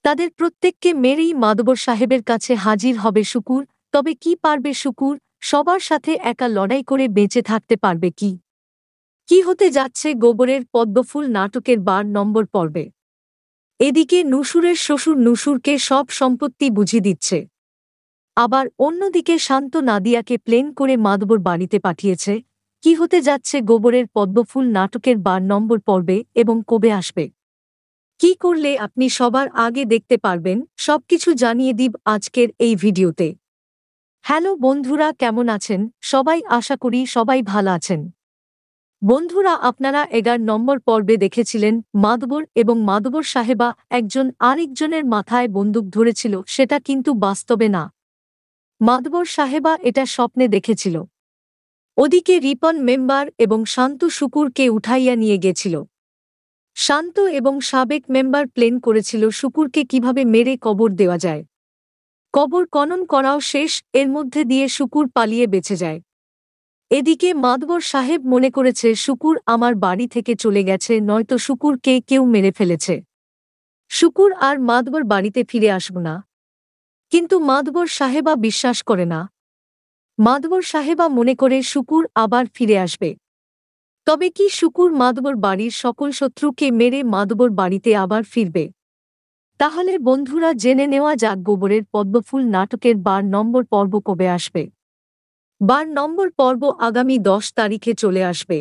তাদের প্রত্যেককে মেরেই মাদবর সাহেবের কাছে হাজির হবে শুকুর। তবে কি পারবে শুকুর সবার সাথে একা লড়াই করে বেঁচে থাকতে পারবে কি? কি হতে যাচ্ছে গোবরের পদ্মফুল নাটকের 12 নম্বর পর্বে? এদিকে নুসুরের শ্বশুর নুসুরকে সব সম্পত্তি বুঝিয়ে দিচ্ছে। আবার অন্যদিকে শান্ত নাদিয়াকে প্লেন করে মাদবর বাড়িতে পাঠিয়েছে। কি হতে যাচ্ছে গোবরের পদ্মফুল নাটকের 12 নম্বর পর্বে এবং কবে আসবে? কি করলে আপনি সবার আগে দেখতে পারবেন সবকিছু জানিয়ে দিব আজকের এই ভিডিওতে। হ্যালো বন্ধুরা, কেমন আছেন সবাই? আশা করি সবাই ভালো আছেন। বন্ধুরা, আপনারা 11 নম্বর পর্বে দেখেছিলেন মাদবর এবং মাদবর সাহেবা একজন আরেকজনের মাথায় বন্দুক ধরেছিল। সেটা কিন্তু বাস্তবে না, মাদবর সাহেবা এটা স্বপ্নে দেখেছিল। ওদিকে রিপন মেম্বার এবং শান্ত শুকুরকে উঠাইয়া নিয়ে গেছিল। শান্ত এবং সাবেক মেম্বার প্লেন করেছিল শুকুরকে কিভাবে মেরে কবর দেওয়া যায়। কবর খনন করাও শেষ, এর মধ্যে দিয়ে শুকুর পালিয়ে বেঁচে যায়। এদিকে মাদবর সাহেব মনে করেছে শুকুর আমার বাড়ি থেকে চলে গেছে, নয়তো শুকুরকে কেউ মেরে ফেলেছে। শুকুর আর মাদবর বাড়িতে ফিরে আসব না। কিন্তু মাদবর সাহেবা বিশ্বাস করে না। মাদবর সাহেবা মনে করে শুকুর আবার ফিরে আসবে। তবে কি শুকুর মাদবর বাড়ির সকল শত্রুকে মেরে মাদবর বাড়িতে আবার ফিরবে? তাহলে বন্ধুরা, জেনে নেওয়া যাক গোবরের পদ্মফুল নাটকের 12 নম্বর পর্ব কবে আসবে। 12 নম্বর পর্ব আগামী 10 তারিখে চলে আসবে।